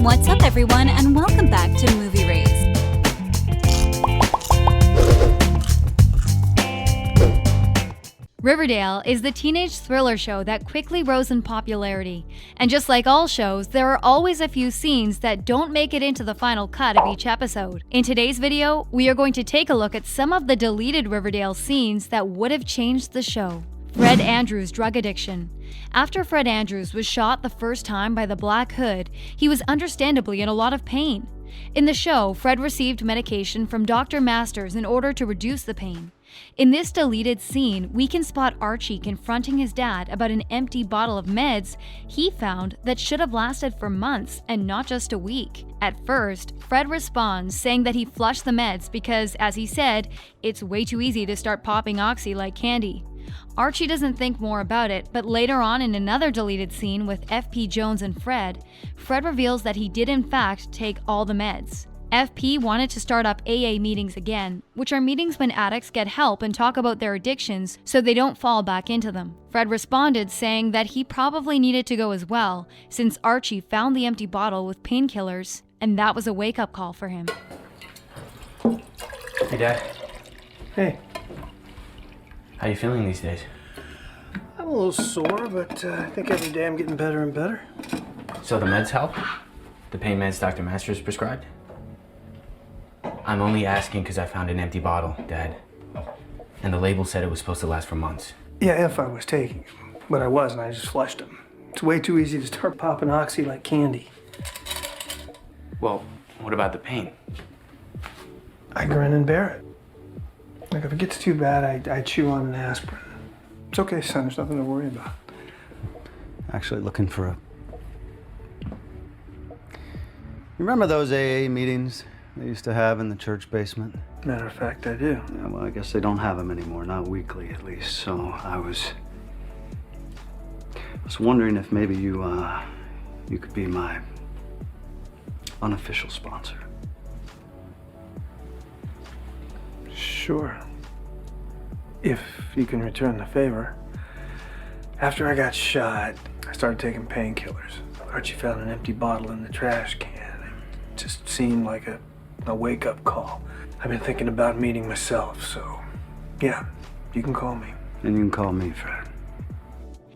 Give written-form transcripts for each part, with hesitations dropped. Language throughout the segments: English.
What's up, everyone, and welcome back to Movie Race. Riverdale is the teenage thriller show that quickly rose in popularity. And just like all shows, there are always a few scenes that don't make it into the final cut of each episode. In today's video, we are going to take a look at some of the deleted Riverdale scenes that would have changed the show. Fred Andrews' drug addiction. After Fred Andrews was shot the first time by the Black Hood, he was understandably in a lot of pain. In the show, Fred received medication from Dr. Masters in order to reduce the pain. In this deleted scene, we can spot Archie confronting his dad about an empty bottle of meds he found that should have lasted for months and not just a week. At first, Fred responds saying that he flushed the meds because, as he said, it's way too easy to start popping oxy like candy. Archie doesn't think more about it, but later on in another deleted scene with FP Jones and Fred reveals that he did in fact take all the meds. FP wanted to start up AA meetings again, which are meetings when addicts get help and talk about their addictions so they don't fall back into them. Fred responded saying that he probably needed to go as well, since Archie found the empty bottle with painkillers, and that was a wake-up call for him. Hey, Dad. Hey. How you feeling these days? I'm a little sore, but I think every day I'm getting better and better. So the meds help? The pain meds Dr. Masters prescribed? I'm only asking because I found an empty bottle, Dad. And the label said it was supposed to last for months. Yeah, if I was taking them. But I wasn't, I just flushed them. It's way too easy to start popping oxy like candy. Well, what about the pain? I grin and bear it. Like if it gets too bad, I chew on an aspirin. It's okay, son, there's nothing to worry about. Actually looking for a... You remember those AA meetings they used to have in the church basement? Matter of fact, I do. Yeah, well, I guess they don't have them anymore, not weekly at least. So I was wondering if maybe you could be my unofficial sponsor. Sure. If you can return the favor. After I got shot, I started taking painkillers. Archie found an empty bottle in the trash can. It just seemed like a wake-up call. I've been thinking about meeting myself, so yeah, you can call me. And you can call me, Fred.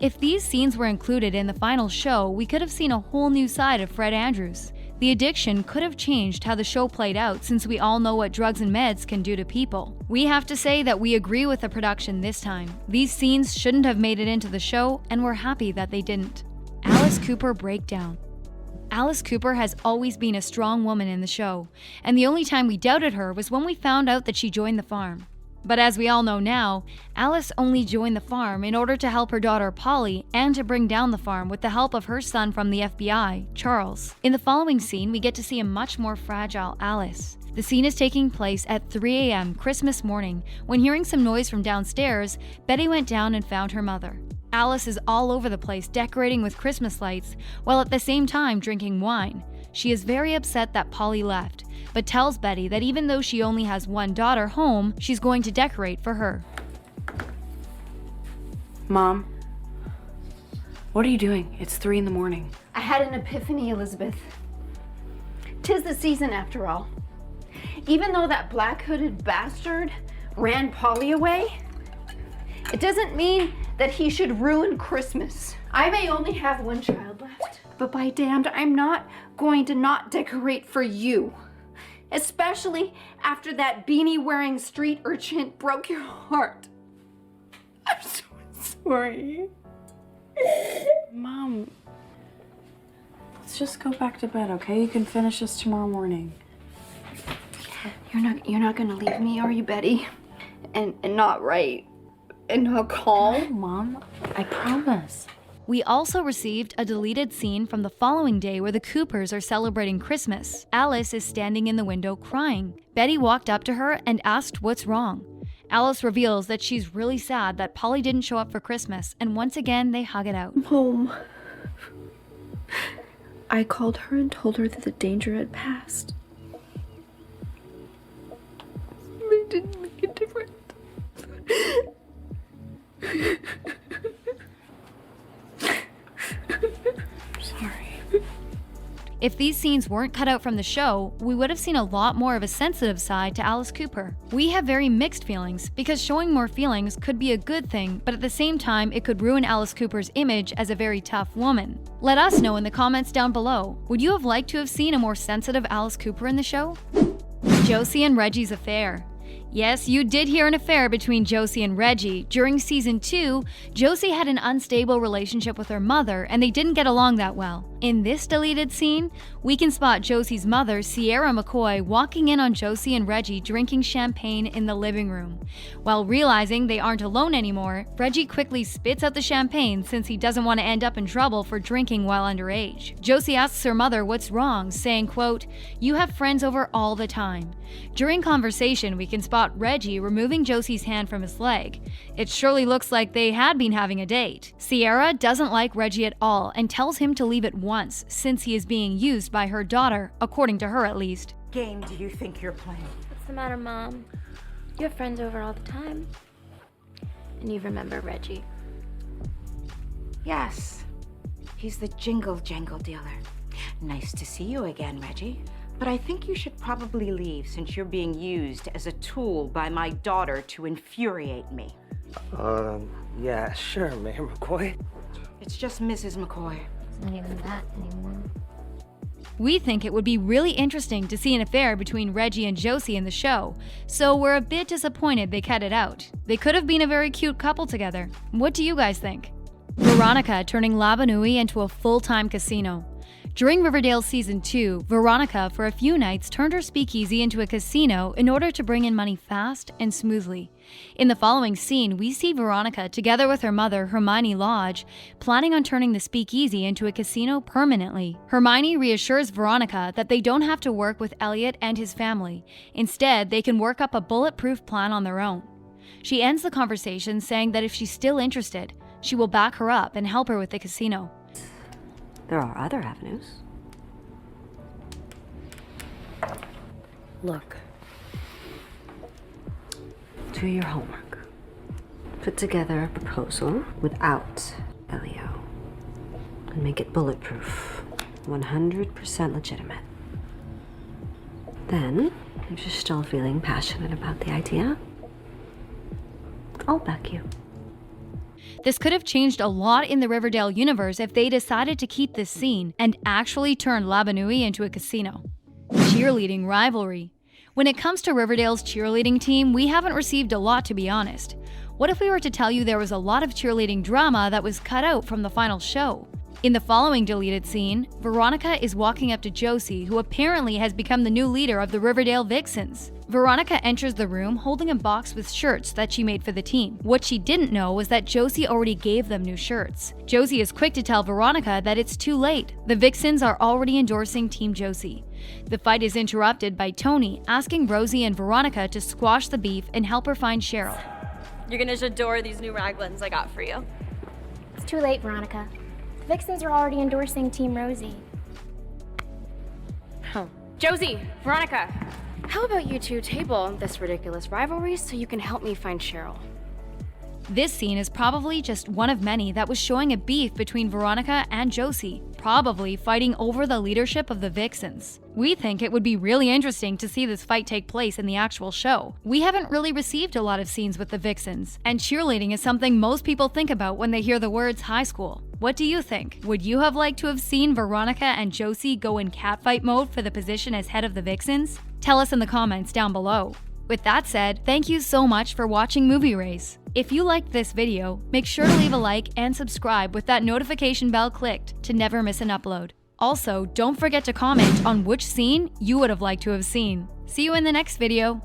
If these scenes were included in the final show, we could have seen a whole new side of Fred Andrews. The addiction could have changed how the show played out, since we all know what drugs and meds can do to people. We have to say that we agree with the production this time. These scenes shouldn't have made it into the show, and we're happy that they didn't. Alice Cooper breakdown. Alice Cooper has always been a strong woman in the show, and the only time we doubted her was when we found out that she joined the farm. But as we all know now, Alice only joined the farm in order to help her daughter Polly and to bring down the farm with the help of her son from the FBI, Charles. In the following scene, we get to see a much more fragile Alice. The scene is taking place at 3 a.m. Christmas morning, when hearing some noise from downstairs, Betty went down and found her mother. Alice is all over the place decorating with Christmas lights, while at the same time drinking wine. She is very upset that Polly left, but tells Betty that even though she only has one daughter home, she's going to decorate for her. Mom, what are you doing? It's 3 a.m. I had an epiphany, Elizabeth. 'Tis the season after all. Even though that black-hooded bastard ran Polly away, it doesn't mean that he should ruin Christmas. I may only have one child left, but by damned, I'm not going to not decorate for you. Especially after that beanie-wearing street urchin broke your heart. I'm so sorry. Mom, let's just go back to bed, okay? You can finish this tomorrow morning. You're not gonna leave me, are you, Betty? And not right. And not calm? No, Mom, I promise. We also received a deleted scene from the following day where the Coopers are celebrating Christmas. Alice is standing in the window crying. Betty walked up to her and asked what's wrong. Alice reveals that she's really sad that Polly didn't show up for Christmas, and once again they hug it out. Mom, I called her and told her that the danger had passed. It didn't make a difference. Sorry. If these scenes weren't cut out from the show, we would have seen a lot more of a sensitive side to Alice Cooper. We have very mixed feelings, because showing more feelings could be a good thing, but at the same time, it could ruin Alice Cooper's image as a very tough woman. Let us know in the comments down below. Would you have liked to have seen a more sensitive Alice Cooper in the show? Josie and Reggie's affair. Yes, you did hear an affair between Josie and Reggie. During season 2, Josie had an unstable relationship with her mother and they didn't get along that well. In this deleted scene, we can spot Josie's mother, Sierra McCoy, walking in on Josie and Reggie drinking champagne in the living room. While realizing they aren't alone anymore, Reggie quickly spits out the champagne since he doesn't want to end up in trouble for drinking while underage. Josie asks her mother what's wrong, saying, quote, "You have friends over all the time." During conversation, we can spot Reggie removing Josie's hand from his leg. It surely looks like they had been having a date. Sierra doesn't like Reggie at all and tells him to leave at once, since he is being used by her daughter, according to her at least. Game do you think you're playing? What's the matter, Mom? You have friends over all the time. And you remember Reggie. Yes. He's the jingle-jangle dealer. Nice to see you again, Reggie. But I think you should probably leave since you're being used as a tool by my daughter to infuriate me. Yeah, sure, Mayor McCoy. It's just Mrs. McCoy. It's not even that anymore. We think it would be really interesting to see an affair between Reggie and Josie in the show, so we're a bit disappointed they cut it out. They could have been a very cute couple together. What do you guys think? Veronica turning Labanui into a full-time casino. During Riverdale Season 2, Veronica, for a few nights, turned her speakeasy into a casino in order to bring in money fast and smoothly. In the following scene, we see Veronica, together with her mother, Hermione Lodge, planning on turning the speakeasy into a casino permanently. Hermione reassures Veronica that they don't have to work with Elliot and his family. Instead, they can work up a bulletproof plan on their own. She ends the conversation saying that if she's still interested, she will back her up and help her with the casino. There are other avenues. Look. Do your homework. Put together a proposal without Elio. And make it bulletproof. 100% legitimate. Then, if you're still feeling passionate about the idea, I'll back you. This could have changed a lot in the Riverdale universe if they decided to keep this scene and actually turn Labanui into a casino. Cheerleading rivalry. When it comes to Riverdale's cheerleading team, we haven't received a lot, to be honest. What if we were to tell you there was a lot of cheerleading drama that was cut out from the final show? In the following deleted scene, Veronica is walking up to Josie, who apparently has become the new leader of the Riverdale Vixens. Veronica enters the room holding a box with shirts that she made for the team. What she didn't know was that Josie already gave them new shirts. Josie is quick to tell Veronica that it's too late. The Vixens are already endorsing Team Josie. The fight is interrupted by Toni asking Rosie and Veronica to squash the beef and help her find Cheryl. You're gonna adore these new Raglans I got for you. It's too late, Veronica. The Vixens are already endorsing Team Rosie. Josie, Veronica, how about you two table this ridiculous rivalry so you can help me find Cheryl? This scene is probably just one of many that was showing a beef between Veronica and Josie, probably fighting over the leadership of the Vixens. We think it would be really interesting to see this fight take place in the actual show. We haven't really received a lot of scenes with the Vixens, and cheerleading is something most people think about when they hear the words high school. What do you think? Would you have liked to have seen Veronica and Josie go in catfight mode for the position as head of the Vixens? Tell us in the comments down below. With that said, thank you so much for watching Movie Race. If you liked this video, make sure to leave a like and subscribe with that notification bell clicked to never miss an upload. Also, don't forget to comment on which scene you would have liked to have seen. See you in the next video.